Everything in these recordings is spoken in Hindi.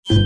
हेलो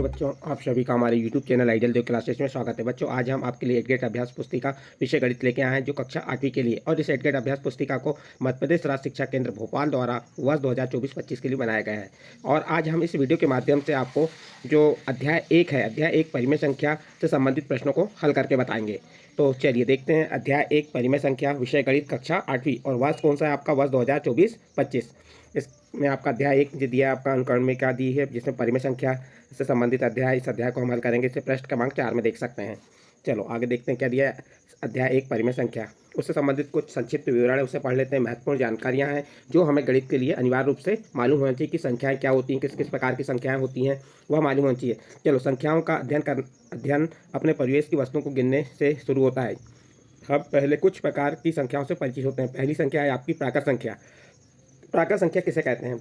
बच्चों, आप सभी का हमारे YouTube चैनल आइडियल देव क्लासेस में स्वागत है। बच्चों, आज हम आपके लिए एडगेट अभ्यास पुस्तिका विषय गणित लेके आए हैं जो कक्षा 8वीं के लिए, और इस एडगेट अभ्यास पुस्तिका को मध्य प्रदेश राज्य शिक्षा केंद्र भोपाल द्वारा वर्ष 2024-25 के लिए बनाया गया है। और आज हम इस वीडियो के माध्यम से आपको जो अध्याय 1 है, अध्याय 1 परिमेय संख्या से संबंधित प्रश्नों को हल करके बताएंगे। तो चलिए देखते हैं। अध्याय 1 परिमेय संख्या, विषय गणित, कक्षा 8वीं, और वर्ष कौन सा है आपका? वर्ष 2024-25। इसमें आपका अध्याय 1 जो दिया है आपका अनुकरण में क्या दी है, जिसमें परिमेय संख्या से संबंधित अध्याय, इस अध्याय को हम हल करेंगे। इसे पृष्ठ क्रमांक 4 में देख सकते हैं। चलो आगे देखते हैं क्या दिया है। अध्याय 1 परिमेय संख्या, उससे संबंधित कुछ संक्षिप्त विवरण है, उसे पढ़ लेते हैं। महत्वपूर्ण जानकारियां हैं जो हमें गणित के लिए अनिवार्य रूप से मालूम होना चाहिए कि संख्याएं क्या होती हैं, किस किस प्रकार की संख्याएं होती हैं, वह मालूम होना चाहिए। चलो, संख्याओं का अध्ययन अपने परिवेश की वस्तुओं को गिनने से शुरू होता है। हम पहले कुछ प्रकार की संख्याओं से परिचित होते हैं। पहली संख्या है आपकी प्राकृत संख्या। प्राकृत संख्या किसे कहते हैं?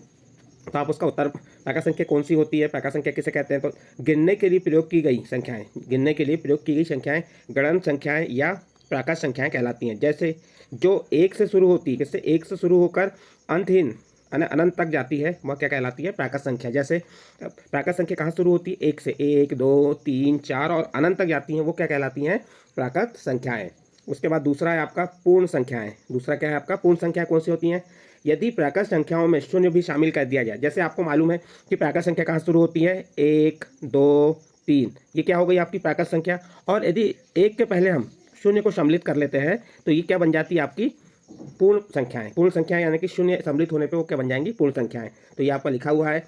तो आप उसका उत्तर, प्राकृत संख्या कौन सी होती है, प्राकृत संख्या किसे कहते हैं? तो गिनने के लिए प्रयोग की गई संख्याएं, गिनने के लिए प्रयोग की गई संख्याएं गणन संख्याएं या प्राकृत संख्याएं कहलाती हैं। जैसे जो 1 से शुरू होती है, किससे? 1 से शुरू होकर अंतहीन अनंत तक जाती है, वह क्या कहलाती है? प्राकृत संख्या। जैसे प्राकृत संख्या कहाँ शुरू होती है? 1 से। 1 2 3 4 और अनंत तक जाती हैं, वो क्या कहलाती हैं? प्राकृत संख्याएं। उसके बाद दूसरा है आपका पूर्ण संख्याएं। दूसरा क्या है आपका? पूर्ण संख्या कौन सी होती हैं? यदि प्राकृत संख्याओं में शून्य भी शामिल कर दिया जाए। जैसे आपको मालूम है कि प्राकृत संख्या कहाँ शुरू होती है? 1 2 3, ये क्या हो गई आपकी प्राकृत संख्या। और यदि 1 के पहले हम शून्य को सम्मिलित कर लेते हैं तो ये क्या बन जाती है? आपकी पूर्ण संख्याएं। पूर्ण संख्याएं यानी कि शून्य सम्मिलित होने पे वो क्या बन जाएंगी? पूर्ण संख्याएं। तो ये आपका लिखा हुआ है।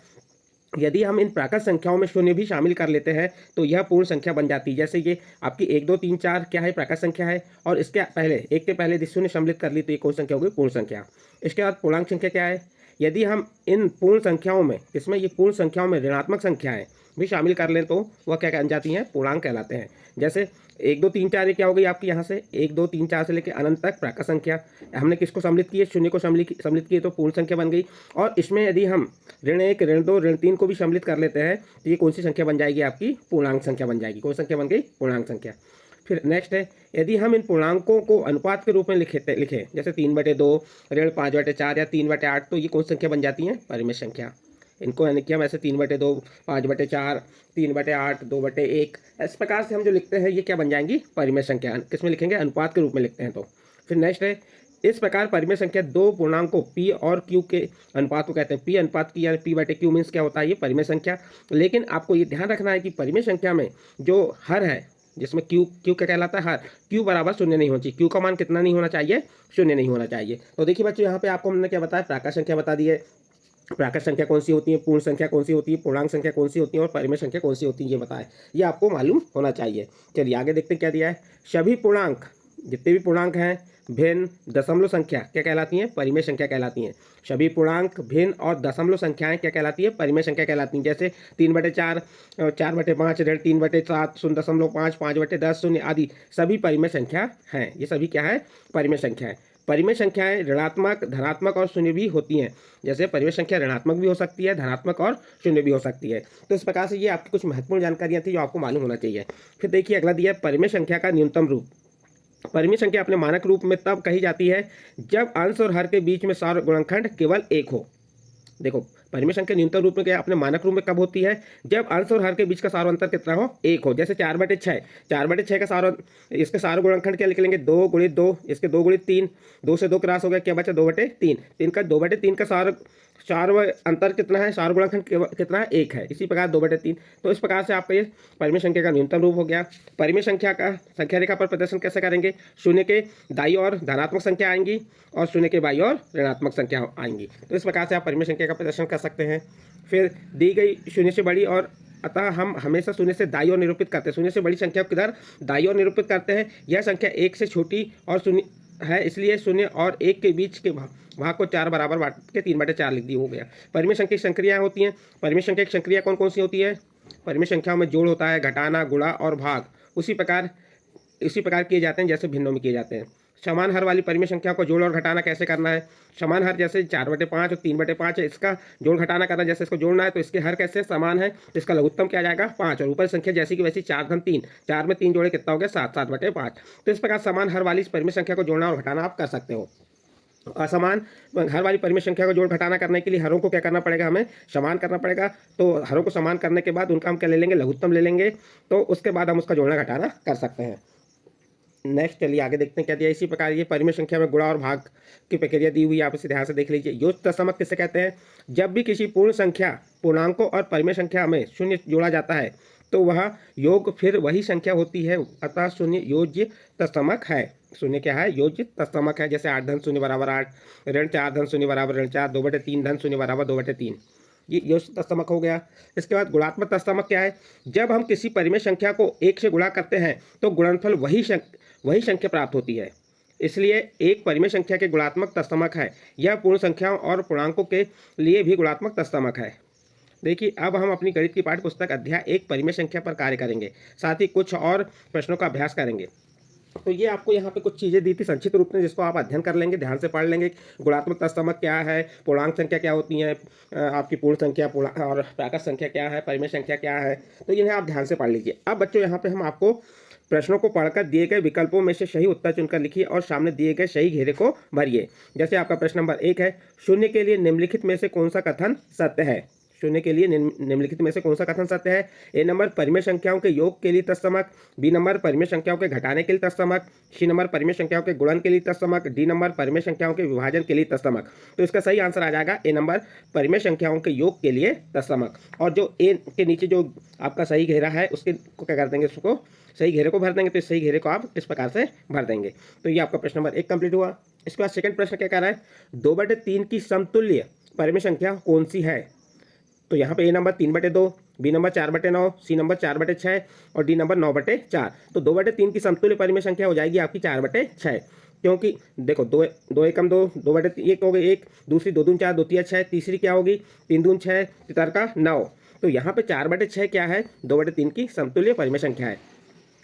यदि हम इन प्राकृत संख्याओं में शून्य भी शामिल कर लेते हैं तो यह पूर्ण संख्या बन जाती है। जैसे ये आपकी 1 2 3 4 क्या है? प्राकृत संख्या है। और इसके पहले, 1 के पहले यदि शून्य सम्मिलित कर ली तो ये कौन संख्या होगी? पूर्ण संख्या। इसके बाद पूर्णांक संख्या क्या है? यदि हम इन पूर्ण संख्याओं में, इसमें ये पूर्ण संख्याओं में ऋणात्मक संख्याएं भी शामिल कर लें तो वह क्या बन जाती हैं? पूर्णांक कहलाते हैं। जैसे 1 2 3 4 ये क्या हो गई आपकी? यहाँ से 1 2 3 4 से लेकर अनंत तक प्राकृत संख्या। हमने किसको सम्मिलित किए? शून्य को सम्मिलित किए तो पूर्ण संख्या बन गई। और इसमें यदि हम ऋण 1 ऋण 2 ऋण 3 को भी सम्मिलित कर लेते हैं तो ये कौन सी संख्या बन जाएगी? आपकी पूर्णांक संख्या बन जाएगी। कौन संख्या बन गई? पूर्णांक संख्या। फिर नेक्स्ट है, यदि हम इन पूर्णांकों को अनुपात के रूप में लिखें, जैसे 3/2 ऋण 5/4 या 3/8, तो ये कौन संख्या बन जाती है? परिमेय संख्या। इनको यानी कि हम ऐसे 3/2 5/4 3/8 2/1, इस प्रकार से हम जो लिखते हैं ये क्या बन जाएंगी? परिमेय संख्या। किस में लिखेंगे? अनुपात के रूप में लिखते हैं तो। फिर नेक्स्ट है, इस प्रकार परिमेय संख्या दो पूर्णांकों P और Q के अनुपात को कहते हैं। P अनुपात की, यानी P/Q मीन्स क्या होता है? ये परिमेय संख्या। लेकिन आपको ये ध्यान रखना है कि परिमेय संख्या में जो हर है, जिसमें Q क्या कहलाता है? हर। Q बराबर शून्य नहीं होना चाहिए। Q का मान कितना नहीं होना चाहिए? शून्य नहीं होना चाहिए। तो देखिए बच्चों, यहाँ पे आपको हमने क्या बताया? प्राकृत संख्या बता दी है। प्राकृत संख्या कौन सी होती है, पूर्ण संख्या कौन सी होती है, पूर्णांक संख्या कौन सी होती है और परिमेय संख्या कौन सी होती है, ये बताएं। ये आपको मालूम होना चाहिए। चलिए आगे देखते हैं क्या दिया है। सभी पूर्णांक, जितने भी पूर्णांक हैं, भिन्न, दशमलव संख्या क्या कहलाती हैं? परिमेय संख्या कहलाती हैं। सभी पूर्णांक, भिन्न और दशमलव संख्याएं क्या कहलाती है? परिमेय संख्या कहलाती हैं। जैसे 3/4 4/5 ऋण 3/7 0.5 5/10 शून्य आदि सभी परिमेय संख्या हैं। ये सभी क्या है? परिमेय संख्या है। परिमेय संख्याएं ऋणात्मक, धनात्मक और शून्य भी होती हैं। जैसे परिमेय संख्या ऋणात्मक भी हो सकती है, धनात्मक और शून्य भी हो सकती है। तो इस प्रकार से ये आपकी कुछ महत्वपूर्ण जानकारियां थी जो आपको मालूम होना चाहिए। फिर देखिए अगला दिया है परिमेय संख्या का न्यूनतम रूप। परिमेय संख्या अपने मानक रूप में तब कही जाती है जब अंश और हर के बीच में सार गुणनखंड केवल एक हो। देखो, परिमेय संख्या न्यूनतम रूप में क्या अपने मानक रूप में कब होती है? जब अंश और हर के बीच का सार अंतर कितना हो? 1 हो। जैसे 4/6, 4/6 का सार, इसके सार गुणनखंड क्या लिख लेंगे? 2 × 2, इसके 2 × 3, 2 से 2 क्रॉस हो गया, क्या बचा? 2/3। 3 का 2/3 का सार अंतर कितना है? सार गुणनखंड कितना है? 1 है। इसी प्रकार 2/3। तो इस प्रकार से आपका ये परिमेय संख्या का न्यूनतम रूप हो गया। परिमेय संख्या का संख्या रेखा पर प्रदर्शन कैसे करेंगे? शून्य के दाईं ओर धनात्मक संख्या आएंगी और शून्य के बाईं ओर ऋणात्मक संख्या आएंगी। तो इस प्रकार से आप परिमेय संख्या का प्रदर्शन कर सकते हैं। फिर दी गई शून्य से बड़ी, और अतः हम हमेशा शून्य से दाईं ओर निरूपित करते हैं। शून्य से बड़ी संख्या को किधर? दाईं ओर निरूपित करते हैं। यह संख्या 1 से छोटी और शून्य है, इसलिए शून्य और 1 के बीच के भाग को 4 बराबर बांट के 3/4 लिख दी, हो गया। परिमेय संख्या की संक्रियाएं होती हैं। परिमेय संख्या की संक्रिया कौन कौन सी होती है? परिमेय संख्याओं में जोड़ होता है, घटाना, गुणा और भाग उसी प्रकार किए जाते हैं जैसे भिन्नों में किए जाते हैं। समान हर वाली परिमेय संख्या को जोड़ और घटाना कैसे करना है? समान हर जैसे 4/5 और 3/5 है, इसका जोड़ घटाना करना, जैसे इसको जोड़ना है तो इसके हर कैसे समान है तो इसका लघुत्तम क्या आ जाएगा? 5, और ऊपर संख्या जैसी की वैसी 4 घन 3, 4 में 3 जोड़े कितना हो गया? 7, 7/5। तो इस प्रकार समान हर वाली परिमेय संख्या को जोड़ना और घटाना आप कर सकते हो। असमान हर वाली परिमेय संख्या को जोड़ घटाना करने के लिए हरों को क्या करना पड़ेगा, हमें समान करना पड़ेगा। तो हरों को समान करने के बाद उनका हम क्या ले लेंगे, लघुत्तम ले लेंगे। तो उसके बाद हम उसका जोड़ना घटाना कर सकते हैं। नेक्स्ट चलिए आगे देखते हैं क्या दिया। इसी प्रकार ये परिमेय संख्या में गुणा और भाग की प्रक्रिया दी हुई है, आप इसे ध्यान से देख लीजिए। योग तत्समक किसे कहते हैं, जब भी किसी पूर्ण संख्या पूर्णांकों और परिमेय संख्या में शून्य जोड़ा जाता है तो वह योग फिर वही संख्या होती है, अतः शून्य योज्य तत्समक है। शून्य क्या है, योज्य तत्समक है। जैसे 8 धन शून्य बराबर 8, ऋण 4 धन शून्य बराबर ऋण 4, 2/3 धन शून्य बराबर 2/3, ये योज्य तत्समक हो गया। इसके बाद गुणात्मक तत्समक क्या है, जब हम किसी परिमेय संख्या को 1 से गुणा करते हैं तो गुणनफल वही संख्या प्राप्त होती है, इसलिए एक परिमेय संख्या के गुणात्मक तत्समक है। यह पूर्ण संख्याओं और पूर्णांकों के लिए भी गुणात्मक तत्समक है। देखिए अब हम अपनी गणित की पाठ्य पुस्तक अध्याय 1 परिमेय संख्या पर कार्य करेंगे, साथ ही कुछ और प्रश्नों का अभ्यास करेंगे। तो ये आपको यहाँ पे कुछ चीज़ें दी थी संक्षिप्त रूप में, जिसको आप अध्ययन कर लेंगे, ध्यान से पढ़ लेंगे। गुणात्मक तत्समक क्या है, पूर्णांक संख्या क्या होती है, आपकी पूर्ण संख्या और प्राकृत संख्या क्या है, परिमेय संख्या क्या है, तो इन्हें आप ध्यान से पढ़ लीजिए। अब बच्चों यहाँ पे हम आपको प्रश्नों को पढ़कर दिए गए विकल्पों में से सही उत्तर चुनकर लिखिए और सामने दिए गए सही घेरे को भरिए। जैसे आपका प्रश्न नंबर 1 है, शून्य के लिए निम्नलिखित में से कौन सा कथन सत्य है। शून्य के लिए निम्नलिखित में से कौन सा कथन सत्य है। ए नंबर परिमेय संख्याओं के योग के लिए तत्समक, बी नंबर परिमेय संख्याओं के घटाने के लिए तत्समक, सी नंबर परिमेय संख्याओं के गुणन के लिए तत्समक, डी नंबर परिमेय संख्याओं के विभाजन के लिए तत्समक। तो इसका सही आंसर आ जाएगा ए नंबर परिमेय संख्याओं के योग के लिए तत्समक। और जो ए के नीचे जो आपका सही घेरा है उसके को क्या कर देंगे, उसको सही घेरे को भर देंगे। तो इस सही घेरे को आप किस प्रकार से भर देंगे। तो ये आपका प्रश्न नंबर 1 कंप्लीट हुआ। इसके बाद सेकंड प्रश्न क्या कह रहा है, 2/3 की समतुल्य परिमेय संख्या कौन सी है। तो यहाँ पे A number 3/2, B number 4/9, C number 4/6 और डी नंबर 9/4। तो 2/3 की समतुल्य परिमेय संख्या हो जाएगी आपकी 4/6, क्योंकि देखो 2 एकम 2, 2/1 हो गई 1, दूसरी 2 दून 4, 2 तिया 6, तीसरी क्या होगी 3 दून 6, तितर का 9। तो यहाँ पे 4/6 क्या है, 2/3 की समतुल्य परिमेय संख्या है।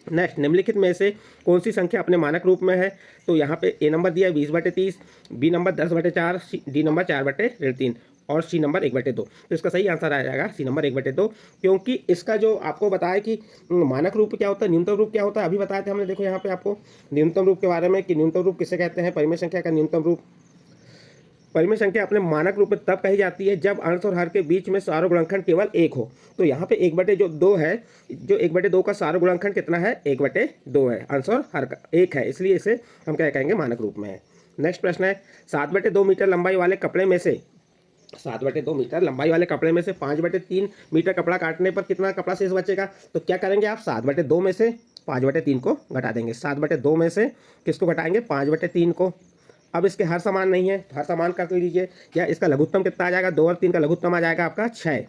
नेक्स्ट, निम्नलिखित में से कौन सी संख्या अपने मानक रूप में है। तो यहाँ पे ए नंबर दिया है 20/30, बी नंबर 10/4, डी नंबर 4/3 और सी नंबर 1/2। तो इसका सही आंसर आ जाएगा सी नंबर 1/2, क्योंकि इसका जो आपको बताया कि मानक रूप क्या होता है, न्यूनतम रूप क्या होता है, अभी बताया था हमने। देखो यहाँ पे आपको न्यूनतम रूप के बारे में कि न्यूनतम रूप किसे कहते हैं, परिमेय संख्या का न्यूनतम रूप। परिमेय संख्या अपने मानक रूप में तब कही जाती है जब अंश और हर के बीच में सारो गुणनखंड केवल 1 हो। तो यहाँ पे 1/2 है, जो 1/2 का सारो गुणनखंड कितना है, 1/2 है, अंश और हर का 1 है, इसलिए इसे हम क्या कहेंगे, मानक रूप में है। नेक्स्ट प्रश्न है, 7/2 मीटर लंबाई वाले कपड़े में से 7/2 मीटर लंबाई वाले कपड़े में से 5/3 मीटर कपड़ा काटने पर कितना कपड़ा शेष बचेगा। तो क्या करेंगे आप, 7/2 में से 5/3 को घटा देंगे। 7/2 में से किसको घटाएंगे, 5/3 को। अब इसके हर समान नहीं है, हर समान कर लीजिए। या इसका लघुत्तम कितना आ जाएगा, 2 और 3 का लघुत्तम आ जाएगा आपका 6।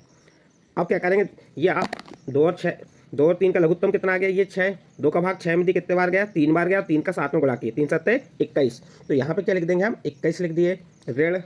अब क्या करेंगे, ये आप 2 और 3 का लघुत्तम कितना आ गया, ये 6। 2 का भाग 6 में कितने बार गया, 3 बार गया, और 3 का 7 में गुणा किया, 3 7 21। तो यहाँ पे क्या लिख देंगे हम, 21 लिख दिए। ऋण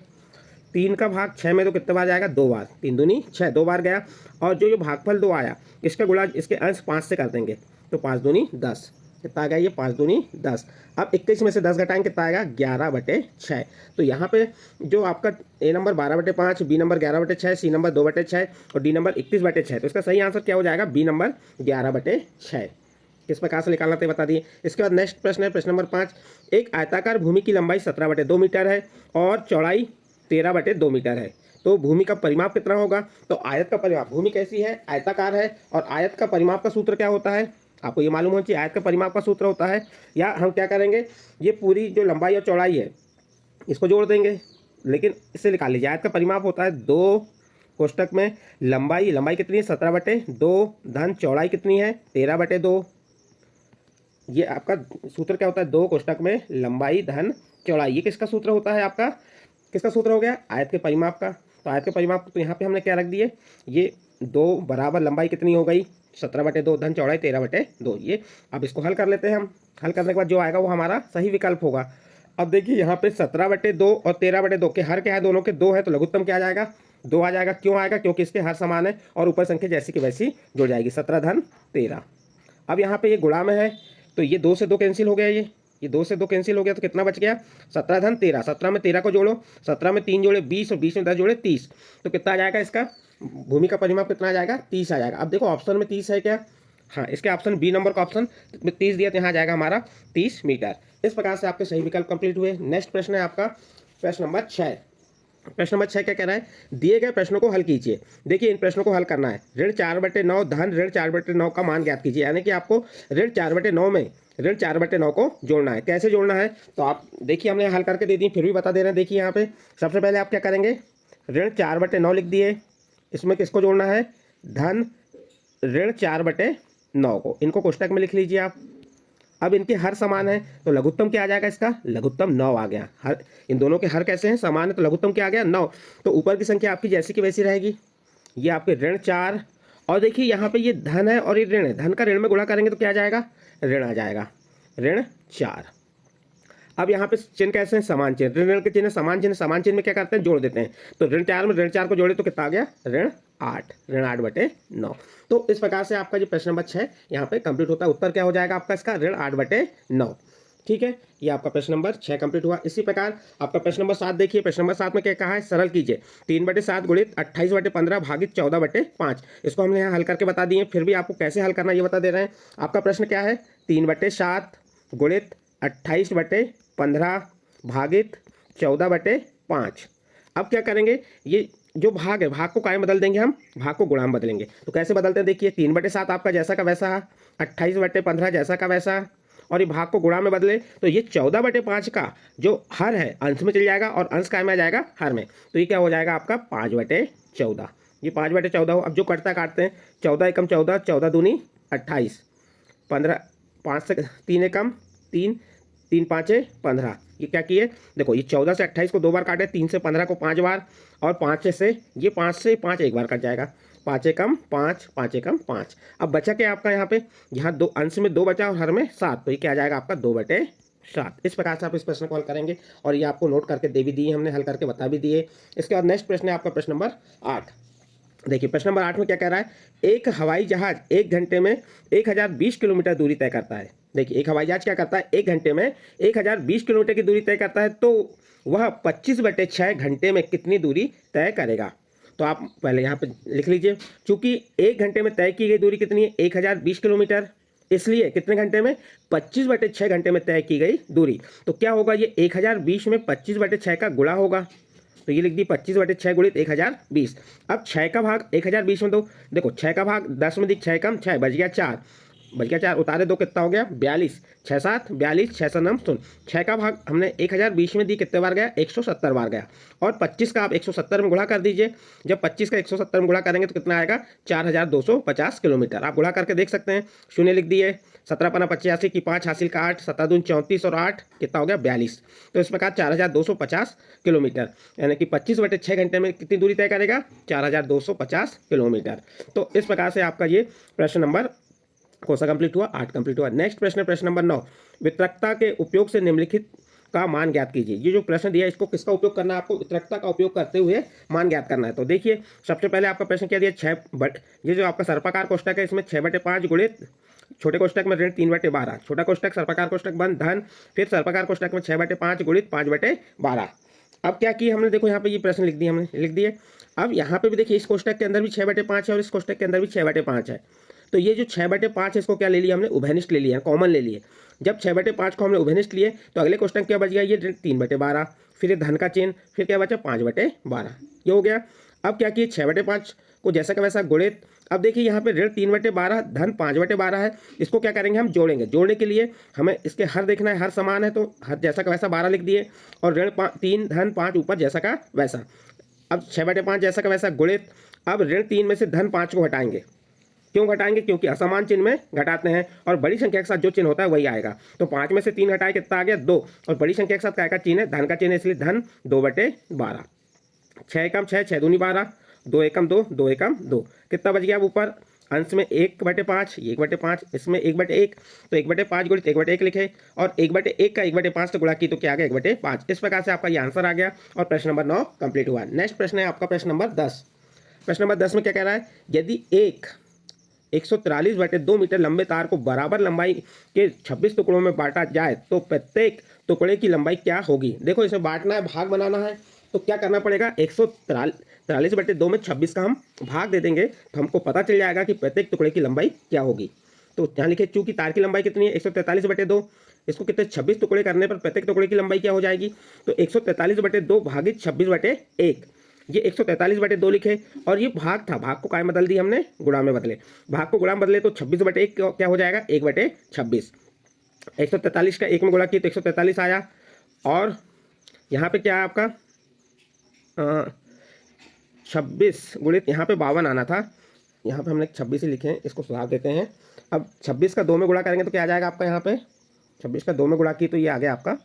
3 का भाग 6 में तो कितने बार जाएगा, 2 बार, 3 दूनी 6, 2 बार गया। और जो भागफल 2 आया, इसका गुणा इसके अंश 5 से कर देंगे, तो 5 दूनी 10, कितना आ गया, ये 5 दूनी 10। अब 21 में से 10 घटाएंगे, कितना आएगा, 11/6। तो यहाँ पे जो आपका A number 12/5, B number 11/6, C number 2/6 और डी नंबर 31/6। तो इसका सही आंसर क्या हो जाएगा, बी नंबर 11/6। किस प्रकार से निकालना था बता दिए। इसके बाद नेक्स्ट प्रश्न है, प्रश्न नंबर 5, एक आयताकार भूमि की लंबाई 17/2 मीटर है और चौड़ाई 13/2 मीटर है। तो भूमि का परिमाप कितना होगा। तो आयत का परिमाप, भूमि कैसी है, आयताकार है, और आयत का परिमाप का सूत्र क्या होता है, आपको ये मालूम होना चाहिए। आयत का परिमाप का सूत्र होता है, या हम क्या करेंगे, ये पूरी जो लंबाई और चौड़ाई है इसको जोड़ देंगे, लेकिन इससे निकाल लीजिए। आयत का परिमाप होता है 2 कोष्टक में लंबाई कितनी है, 17/2 धन चौड़ाई कितनी है, 13/2। ये आपका सूत्र क्या होता है, 2 कोष्टक में लंबाई धन चौड़ाई। ये किसका सूत्र होता है, आपका किसका सूत्र हो गया, आयत के परिमाप का। तो आयत के परिमाप, तो यहाँ पे हमने क्या रख दिए, ये 2 बराबर लंबाई कितनी हो गई, 17/2 धन चौड़ाई 13/2। ये अब इसको हल कर लेते हैं हम। हल करने के बाद जो आएगा वो हमारा सही विकल्प होगा। अब देखिए यहाँ पे 17/2 और 13/2 के हर क्या है, दोनों के 2 है, तो लघुत्तम क्या आ जाएगा, 2 आ जाएगा। क्यों आएगा, क्योंकि इसके हर समान है और ऊपर संख्या जैसी की वैसी जुड़ जाएगी, 17 धन 13। अब यहाँ पे ये गुणा में है, तो ये 2 से 2 कैंसिल हो गया, ये 2 से 2 कैंसिल हो गया, तो कितना बच गया, 17 धन 13। 17 में 13 को जोड़ो, 17 में 3 जोड़े 20 और 20 में 10 जोड़े 30। तो कितना आ जाएगा, इसका भूमि का परिमाप कितना आ जाएगा, 30 आ जाएगा। अब देखो ऑप्शन में 30 है क्या, हाँ, इसके ऑप्शन बी नंबर का ऑप्शन में 30 दिया, तो यहाँ आ जाएगा हमारा 30 मीटर। इस प्रकार से आपके सही विकल्प कंप्लीट हुए। नेक्स्ट प्रश्न है आपका प्रश्न नंबर 6। प्रश्न नंबर 6 क्या कह रहा है, दिए गए प्रश्नों को हल कीजिए। देखिए इन प्रश्नों को हल करना है। ऋण 4/9 धन ऋण 4/9 का मान ज्ञात कीजिए, यानी कि आपको ऋण 4/9 में ऋण 4/9 को जोड़ना है। कैसे जोड़ना है, तो आप देखिए हमने हल करके दे दी, फिर भी बता दे रहे हैं। देखिए यहाँ पे सबसे पहले आप क्या करेंगे, ऋण 4/9 लिख दिए, इसमें किसको जोड़ना है, धन ऋण 4/9 को, इनको कोष्टक में लिख लीजिए आप। अब इनके हर समान है तो लघुत्तम क्या आ जाएगा, इसका लघुत्तम 9 आ गया। हर इन दोनों के हर कैसे हैं, समान है, तो लघुत्तम क्या आ गया, 9। तो ऊपर की संख्या आपकी जैसी की वैसी रहेगी। ये आपके ऋण 4, और देखिए यहाँ पे ये धन है और ये ऋण है, धन का ऋण में गुणा करेंगे तो क्या आ जाएगा, ऋण आ जाएगा, ऋण 4। अब यहाँ पे चिन्ह कैसे हैं, समान चिन्ह, ऋण ऋण के चिन्ह समान चिन्ह, समान चिन्ह में क्या करते हैं, जोड़ देते हैं। तो ऋण 4 में ऋण 4 को जोड़े तो कितना आ गया, ऋण 8, ऋण 8/9। तो इस प्रकार से आपका जो प्रश्न नंबर 6 यहाँ पे कंप्लीट होता है। उत्तर क्या हो जाएगा आपका इसका, ऋण 8/9। ठीक है, ये आपका प्रश्न नंबर 6 कंप्लीट हुआ। इसी प्रकार आपका प्रश्न नंबर 7 देखिए। प्रश्न नंबर 7 में क्या कहा है, सरल कीजिए 3/7 गुणित 28/15 भागित 14/5। इसको हमने यहाँ हल करके बता दिए, फिर भी आपको कैसे हल करना ये बता दे रहे हैं। आपका प्रश्न क्या है, 3/7 गुणित 28/15 भागित 14/5। अब क्या करेंगे, ये जो भाग है, भाग को काय में बदल देंगे हम, भाग को गुणा में बदलेंगे। तो कैसे बदलते हैं, देखिए 3/7 आपका जैसा का वैसा, 28/15 जैसा का वैसा, और ये भाग को गुणा में बदले तो ये 14/5 का जो हर है अंश में चल जाएगा और अंश काय में आ जाएगा, हर में। तो ये क्या हो जाएगा आपका 5/14। ये 5/14 हो। अब जो कटता काटते हैं, 14 एकम 14, 14 दूनी 28, 15 5 से 3 एकम 3, 3 5 15। ये क्या किए, देखो ये 14 से 28 को 2 बार काटे, 3 से 15 को 5 बार, और 5 से ये 5 से 5 एक बार कट जाएगा, 5 एकम 5, 5 एकम 5। अब बचा क्या आपका यहाँ पे, यहाँ दो अंश में 2 बचा और हर में 7, तो ये क्या आ जाएगा आपका 2/7। इस प्रकार से आप इस प्रश्न को हल करेंगे, और ये आपको नोट करके दे भी दिए हमने, हल करके बता भी दिए। इसके बाद नेक्स्ट प्रश्न है आपका प्रश्न नंबर 8। देखिए प्रश्न नंबर 8 में क्या कह रहा है, एक हवाई जहाज 1 घंटे में 1020 किलोमीटर दूरी तय करता है। देखिए एक हवाई जहाज क्या करता है, 1 घंटे में 1020 किलोमीटर की दूरी तय करता है, तो वह 25/6 घंटे में कितनी दूरी तय करेगा। तो आप पहले यहाँ पे लिख लीजिए, चूंकि 1 घंटे में तय की गई दूरी कितनी है, 1020 किलोमीटर, इसलिए कितने घंटे में, 25/6 घंटे में तय की गई दूरी। तो क्या होगा, ये 1020 में 25/6 का गुणा होगा, तो ये लिख दी 25/6 गुणित 1020। अब 6 का भाग 1020 में दो, देखो 6 का भाग 10 में दी, 6 कम 6, बच गया 4, बच गया 4, उतारे 2 कितना हो गया 42, 6 7 42, 6 9 सुन। 6 का भाग हमने 1020 में दी, कितने बार गया, 170 बार गया, और 25 का आप 170 में गुणा कर दीजिए। जब 25 का 170 में गुणा करेंगे तो कितना आएगा, 4250 किलोमीटर। आप गुणा करके देख सकते हैं, शून्य लिख दिए, 17 पना 85 की 5 हासिल का 8, 7 दून 34 और 8 कितना हो गया 42। तो इस प्रकार 4250 किलोमीटर, यानी कि 25/6 घंटे में कितनी दूरी तय करेगा, 4250 किलोमीटर। तो इस प्रकार से आपका ये प्रश्न नंबर कौन सा कंप्लीट हुआ, 8 कंप्लीट हुआ। नेक्स्ट प्रश्न है प्रश्न नंबर 9, वितरकता के उपयोग से निम्नलिखित का मान ज्ञात कीजिए। ये जो प्रश्न दिया है इसको किसका उपयोग करना है, आपको वितरकता का उपयोग करते हुए मान ज्ञात करना है। तो देखिए सबसे पहले आपका प्रश्न क्या दिया, ये जो आपका सर्पाकार कोष्टक है, इसमें 6/5 गुणित छोटे कोष्टक में ऋण 3/12, छोटा कोष्टक सर्पाकार कोष्टक बंद धन, फिर सर्पाकार कोष्टक में 6/5 गुणित 5/12। अब क्या किया हमने, देखो यहाँ पे ये प्रश्न लिख दिए हमने, लिख दिए। अब यहाँ पे भी देखिए इस कोष्टक के अंदर भी 6/5 है और इस कोष्टक के अंदर भी 6/5 है। तो ये जो 6/5 है इसको क्या ले लिया हमने, उभयनिष्ठ ले लिया, कॉमन ले लिए। जब 6/5 को हमने उभयनिष्ठ लिए तो अगले क्वेश्चन क्या बच गया, ये 3/12, फिर ये धन का चिन्ह, फिर क्या बचा 5/12, ये हो गया। अब क्या किए, 6/5 को जैसा का वैसा गुणित। अब देखिए यहाँ पे ऋण 3/12 धन 5/12 है, इसको क्या करेंगे हम जोड़ेंगे। जोड़ने के लिए हमें इसके हर देखना है, हर समान है तो हर जैसा का वैसा 12 लिख दिए, और ऋण 3 धन 5 ऊपर जैसा का वैसा। अब 6/5 जैसा का वैसा गुणित। अब ऋण 3 में से धन 5 को हटाएंगे, क्यों घटाएंगे, क्योंकि असमान चिन्ह में घटाते हैं और बड़ी संख्या के साथ जो चिन्ह होता है वही आएगा। तो 5 में से 3 घटाए कितना आ गया 2, और बड़ी संख्या के साथ क्या का चिन्ह है, धन का चिन्ह है, इसलिए धन 2/12। 6 एकम 6, 6 दूनी 12, 2 एकम 2, 2 एकम 2, कितना बच गया अब ऊपर अंश में 1/5, ये 1/5, इसमें 1/1, तो 1/5 गुणित 1/1 लिखे, और 1/1 का 1/5 से गुणा की तो क्या आ गया 1/5। इस प्रकार से आपका ये आंसर आ गया और प्रश्न नंबर 9 कंप्लीट हुआ। नेक्स्ट प्रश्न है आपका प्रश्न नंबर 10। प्रश्न नंबर 10 में क्या कह रहा है, यदि 143/2 मीटर लंबे तार को बराबर लंबाई के 26 टुकड़ों में बांटा जाए तो प्रत्येक टुकड़े की लंबाई क्या होगी। देखो इसे बांटना है, भाग बनाना है, तो क्या करना पड़ेगा, 143/2 में 26 का हम भाग दे देंगे तो हमको पता चल जाएगा कि प्रत्येक टुकड़े की लंबाई क्या होगी। तो यहाँ लिखे, चूंकि तार की लंबाई कितनी है 143/2, इसको कितने 26 टुकड़े करने पर प्रत्येक टुकड़े की लंबाई क्या हो जाएगी? तो 143/2 भागित 26/1, ये 143/2 लिखे और ये भाग था, भाग को काय में बदल दी हमने, गुणा में बदले, भाग को गुणा में बदले तो 26/1 क्या हो जाएगा? 1/26। 143 का 1 में गुणा किया तो 143 आया और यहाँ पे क्या है आपका 26 गुणित यहाँ पे 52 आना था, यहाँ पे हमने 26 ही लिखे हैं, इसको सुधार देते हैं। अब 26 का 2 में गुणा करेंगे तो क्या आ जाएगा आपका? यहाँ पे 26 का 2 में गुणा की तो ये आ गया आपका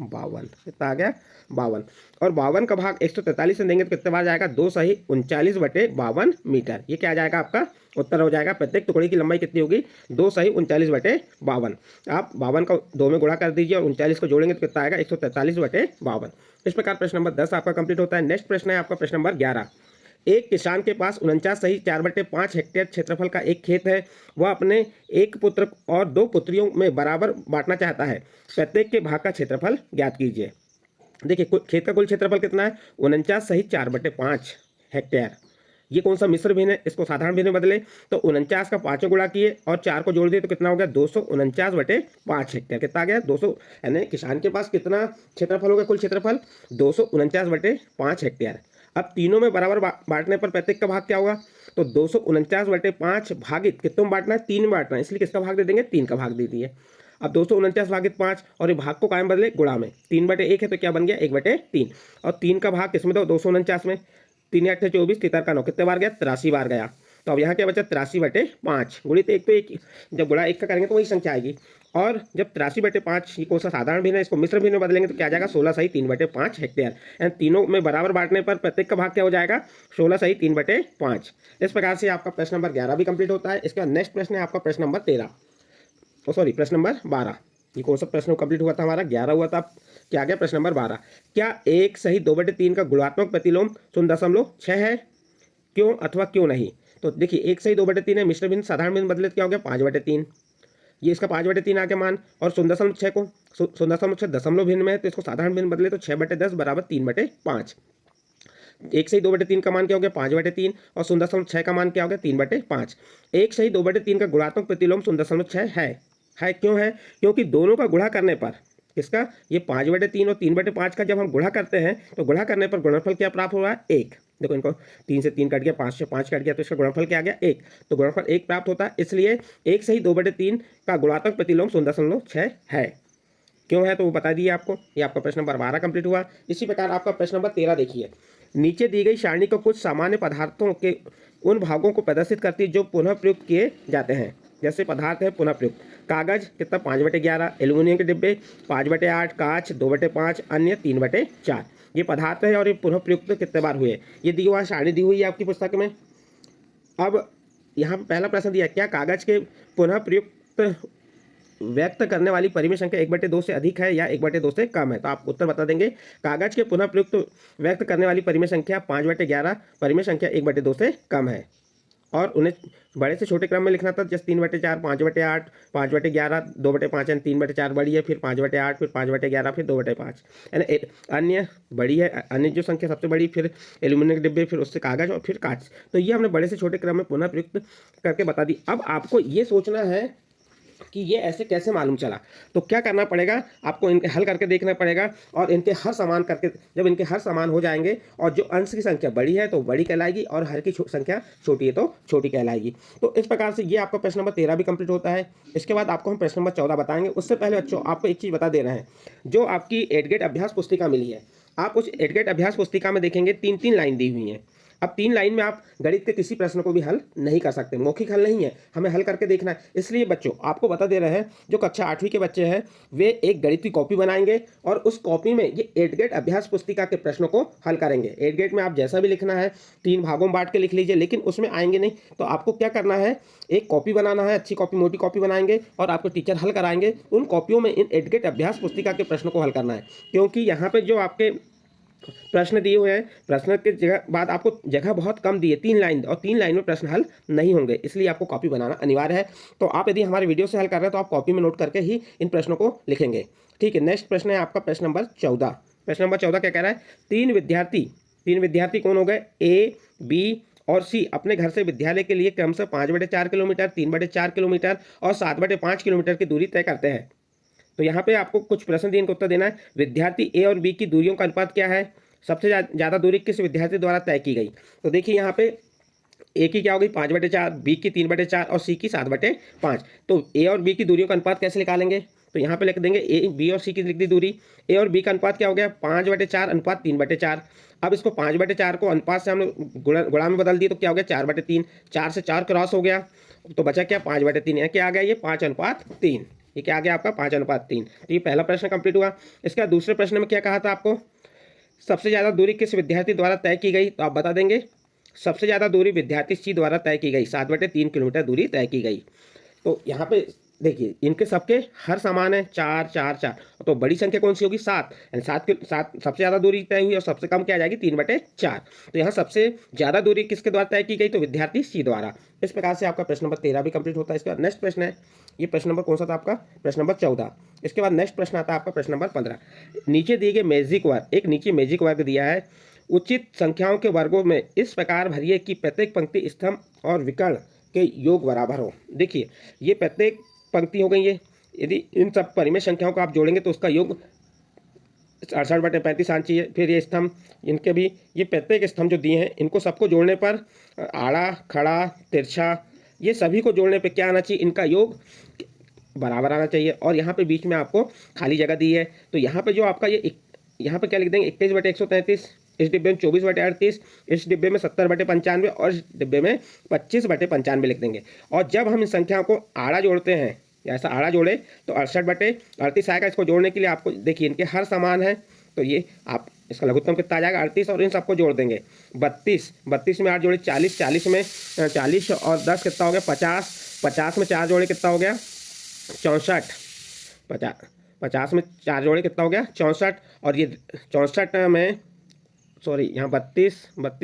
52, कितना आ गया? 52। और 52 का भाग 143 से देंगे तो कितने बार जाएगा? 2 सही 39/52 मीटर। ये क्या आ जाएगा आपका? उत्तर हो जाएगा। प्रत्येक टुकड़े की लंबाई कितनी होगी? 2 सही 39/52। आप 52 का 2 में गुणा कर दीजिए और 39 को जोड़ेंगे तो कितना आएगा? 143/52। इस प्रकार प्रश्न नंबर 10 आपका कंप्लीट होता है। नेक्स्ट प्रश्न है आपका प्रश्न नंबर 11। एक किसान के पास 49 सही 4/5 हेक्टेयर क्षेत्रफल का एक खेत है। वह अपने एक पुत्र और 2 पुत्रियों में बराबर बांटना चाहता है। प्रत्येक के भाग का क्षेत्रफल ज्ञात कीजिए। देखिए खेत का कुल क्षेत्रफल कितना है? 49 सही 4/5 हेक्टेयर। ये कौन सा मिश्र भिन्न है? इसको साधारण भिन्न में बदले तो 49 का 5 गुणा किए और 4 को जोड़ दिए तो कितना हो गया? 249/5 हेक्टेयर। कितना आ गया? 200, यानी किसान के पास कितना क्षेत्रफल हो गया? कुल क्षेत्रफल 249/5 हेक्टेयर। अब तीनों में बराबर बांटने पर प्रत्येक का भाग क्या होगा? तो 249/5 भागित कितनों में बांटना है? 3 में बांटना है, इसलिए किसका भाग दे देंगे? 3 का भाग दे दिए। अब 249 भागित 5 और ये भाग को कायम बदले गुणा में, 3/1 है तो क्या बन गया? 1/3। और 3 का भाग किसमें दो? 249 में। 3 8 24, 3 का 9, कितने बार गया? 83 बार गया। तो अब यहाँ क्या बचा? 83/5 गुणित 1, तो एक जब गुणा 1 का करेंगे तो वही संख्या आएगी। और जब 83/5 ये कौन सा साधारण भिन्न है, इसको मिश्र भिन्न में बदलेंगे तो क्या आ जाएगा? 16 सही 3/5 हेक्टेयर। एंड तीनों में बराबर बांटने पर प्रत्येक का भाग क्या हो जाएगा? 16 सही 3/5। इस प्रकार से आपका प्रश्न नंबर 11 भी कंप्लीट होता है। इसके बाद नेक्स्ट प्रश्न है आपका प्रश्न नंबर 13, सॉरी प्रश्न नंबर 12। ये कौन सा प्रश्न कंप्लीट हुआ था हमारा? 11 हुआ था, क्या आ गया? प्रश्न नंबर 12। क्या 1 सही 2/3 का गुणात्मक प्रतिलोम 0.6 है? क्यों अथवा क्यों नहीं? तो देखिए 1 सही 2/3 है, मिश्र भिन्न साधारण भिन्न बदले तो क्या हो गया? 5/3। ये इसका 5/3 आ गया मान, और 0.6 को 0.6 दशमलव भिन्न में है तो इसको साधारण भिन्न बदले तो 6/10 बराबर 3/5। 1 सही 2/3 का मान क्या हो गया? 5/3 और 0.6 का मान क्या हो गया? 3/5। 1 सही 2/3 का गुणात्मक प्रतिलोम 0.6 है क्यों है? क्योंकि दोनों का गुणा करने पर किसका? ये 5/3 और 3/5 का जब हम गुणा करते हैं तो गुणा करने पर गुणनफल क्या प्राप्त हो रहा है? 1। देखो इनको 3 से 3 कट गया, 5 से 5 कट गया, तो इसका गुणनफल क्या आ गया? 1। तो गुणनफल 1 प्राप्त होता है, इसलिए 1 सही 2/3 का गुणात्मक प्रतिलोम 0.6 है। क्यों है तो वो बता दिए आपको। ये आपका प्रश्न नंबर 12 कंप्लीट हुआ। इसी प्रकार आपका प्रश्न नंबर 13 देखिए। नीचे दी गई सारणी को कुछ सामान्य पदार्थों के उन भागों को प्रदर्शित करती है जो पुनः प्रयुक्त किए जाते हैं। जैसे पदार्थ है पुनः प्रयुक्त, कागज कितना? 5/11, एल्यूमिनियम के डिब्बे 5/8, कांच 2/5, अन्य 3/4। ये पदार्थ है और ये पुनः प्रयुक्त कितने बार हुए? ये दी हुआ सारणी दी हुई है आपकी पुस्तक में। अब यहाँ पे पहला प्रश्न दिया, क्या कागज के पुनः प्रयुक्त व्यक्त करने वाली परिमेय संख्या 1/2 से अधिक है या 1/2 से कम है? तो आप उत्तर बता देंगे। कागज के पुनः प्रयुक्त व्यक्त करने वाली परिमेय संख्या 5/11, परिमेय संख्या 1/2 से कम है। और उन्हें बड़े से छोटे क्रम में लिखना था, जैसे 3/4, 5/8, 5/11, 2/5 यानी 3/4 बड़ी है, फिर 5/8, फिर 5/11, फिर 2/5। यानी अन्य बड़ी है, अन्य जो संख्या सबसे बड़ी, फिर एल्यूमिनियम के डिब्बे, फिर उससे कागज और फिर कांच। तो ये हमने बड़े से छोटे क्रम में पुनः प्रयुक्त करके बता दी। अब आपको ये सोचना है कि ये ऐसे कैसे मालूम चला। तो क्या करना पड़ेगा आपको? इनके हल करके देखना पड़ेगा और इनके हर समान करके, जब इनके हर समान हो जाएंगे और जो अंश की संख्या बड़ी है तो बड़ी कहलाएगी और हर की संख्या छोटी है तो छोटी कहलाएगी। तो इस प्रकार से ये आपका प्रश्न नंबर 13 भी कंप्लीट होता है। इसके बाद आपको हम प्रश्न नंबर 14 बताएंगे। उससे पहले बच्चों आपको एक चीज़ बता दे रहे हैं, जो आपकी एडगेट अभ्यास पुस्तिका मिली है, आप उस एडगेट अभ्यास पुस्तिका में देखेंगे 3-3 लाइन दी हुई हैं। अब 3 लाइन में आप गणित के किसी प्रश्न को भी हल नहीं कर सकते, मौखिक हल नहीं है, हमें हल करके देखना है। इसलिए बच्चों आपको बता दे रहे हैं, जो कक्षा 8वीं के बच्चे हैं वे एक गणित की कॉपी बनाएंगे और उस कॉपी में ये एडगेट अभ्यास पुस्तिका के प्रश्नों को हल करेंगे। एडगेट में आप जैसा भी लिखना है 3 भागों में बांट के लिख लीजिए, लेकिन उसमें आएंगे नहीं। तो आपको क्या करना है, एक कॉपी बनाना है, अच्छी कॉपी, मोटी कॉपी बनाएंगे और आपको टीचर हल कराएंगे। उन कॉपियों में इन एडगेट अभ्यास पुस्तिका के प्रश्नों को हल करना है, क्योंकि यहाँ पे जो आपके प्रश्न दिए हुए हैं, प्रश्न के जगह बाद आपको जगह बहुत कम दी है, 3 लाइन, और 3 लाइन में प्रश्न हल नहीं होंगे, इसलिए आपको कॉपी बनाना अनिवार्य है। तो आप यदि हमारे वीडियो से हल कर रहे हैं तो आप कॉपी में नोट करके ही इन प्रश्नों को लिखेंगे। ठीक है, नेक्स्ट प्रश्न है आपका प्रश्न नंबर 14। प्रश्न नंबर 14 क्या कह रहा है? 3 विद्यार्थी कौन हो गए? ए, बी और सी अपने घर से विद्यालय के लिए क्रमशः 5/4 किलोमीटर, 3/4 किलोमीटर और 7/5 किलोमीटर की दूरी तय करते हैं। तो यहाँ पे आपको कुछ प्रश्न दिए, इनका उत्तर देना है। विद्यार्थी ए और बी की दूरियों का अनुपात क्या है? सबसे ज़्यादा दूरी किस विद्यार्थी द्वारा तय की गई? तो देखिए यहाँ पे ए की क्या होगी 5/4, बी की 3/4 और सी की 7/5। तो ए और बी की दूरियों का अनुपात कैसे निकालेंगे? तो यहाँ पे लिख देंगे ए, बी और सी की लिख दी दूरी। ए और बी का अनुपात क्या हो गया 5/4 अनुपात 3/4। अब इसको 5/4 को अनुपात से हमने गुणा में बदल दिए तो क्या हो गया 4/3। 4 से 4 क्रॉस हो गया तो बचा क्या 5/3। यहाँ क्या आ गया ये 5:3। ये क्या आ गया आपका 5:3। तो ये पहला प्रश्न कंप्लीट हुआ। इसका दूसरे प्रश्न में क्या कहा था आपको? सबसे ज़्यादा दूरी किस विद्यार्थी द्वारा तय की गई? तो आप बता देंगे सबसे ज़्यादा दूरी विद्यार्थी सी द्वारा तय की गई, 7/3 किलोमीटर दूरी तय की गई। तो यहाँ पे देखिए इनके सबके हर समान है 4 4 4। तो बड़ी संख्या कौन सी होगी 7, यानी 7 के 7 सबसे ज़्यादा दूरी तय हुई और सबसे कम क्या आ जाएगी 3/4। तो यहाँ सबसे ज़्यादा दूरी किसके द्वारा तय की गई? तो विद्यार्थी सी द्वारा। इस प्रकार से आपका प्रश्न नंबर 13 भी कंप्लीट होता है। इसके बाद नेक्स्ट प्रश्न है, ये प्रश्न नंबर कौन सा था आपका? प्रश्न नंबर 14। इसके बाद नेक्स्ट प्रश्न आता है आपका प्रश्न नंबर 15। नीचे दिए गए मैजिक वर्ग, एक नीचे मैजिक वर्ग दिया है, उचित संख्याओं के वर्गों में इस प्रकार भरिए कि प्रत्येक पंक्ति स्तंभ और विकर्ण के योग बराबर हो। देखिए ये प्रत्येक पंक्ति हो गई है, यदि इन सब परिमेय संख्याओं को आप जोड़ेंगे तो उसका योग 68/35 आना चाहिए। फिर ये स्तंभ, इनके भी ये प्रत्येक स्तंभ जो दिए हैं इनको सबको जोड़ने पर आड़ा खड़ा तिरछा ये सभी को जोड़ने पे क्या आना चाहिए? इनका योग बराबर आना चाहिए। और यहाँ पे बीच में आपको खाली जगह दी है तो यहाँ पे जो आपका ये यहाँ पे क्या लिख देंगे 21/133, इस डिब्बे में 24/38, इस डिब्बे में 70/95 और इस डिब्बे में 25/95 लिख देंगे। और जब हम इन संख्याओं को आड़ा जोड़ते हैं, ऐसा आड़ा जोड़े तो 68/38 आएगा। इसको जोड़ने के लिए आपको देखिए इनके हर समान है तो ये आप इसका लघुत्तम कितना आ जाएगा 38 और इन सबको जोड़ देंगे 32 में 8 जोड़े 40, 40 में 40 और 10 कितना हो गया 50, 50 में 4 जोड़े कितना हो गया 64, 50 में 4 जोड़े कितना हो गया 64। और ये 64 में सॉरी यहाँ 32,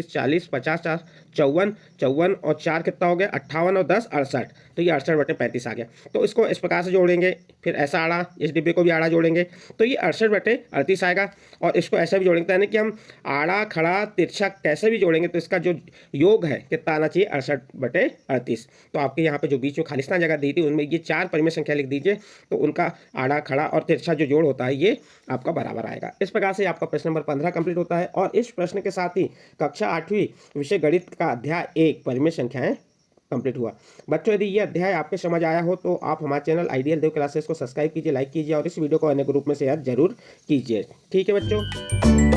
40, 50, 4 54, 54 और 4 कितना हो गया 58 और 10 68। तो ये 68/35 आ गया। तो इसको इस प्रकार से जोड़ेंगे, फिर ऐसा आड़ा, इस डिब्बे को भी आड़ा जोड़ेंगे तो ये 68/38 आएगा। और इसको ऐसा भी जोड़ेंगे, यानी कि हम आड़ा खड़ा तिरछा कैसे भी जोड़ेंगे तो इसका जो योग है कितना आना चाहिए 68/38। तो आपके यहाँ पे जो बीच में खालिस्तान जगह दी थी उनमें ये 4 परिमेय संख्या लिख दीजिए तो उनका आड़ा खड़ा और तिरछा जो जोड़ होता है ये आपका बराबर आएगा। इस प्रकार से आपका प्रश्न नंबर 15 कंप्लीट होता है। और इस प्रश्न के साथ ही कक्षा 8वीं विषय गणित का अध्याय 1 परिमेय संख्याएं कंप्लीट हुआ। बच्चों यदि ये अध्याय आपके समझ आया हो तो आप हमारे चैनल आइडियल देव क्लासेस को सब्सक्राइब कीजिए, लाइक कीजिए और इस वीडियो को अन्य ग्रुप में शेयर जरूर कीजिए। ठीक है बच्चों।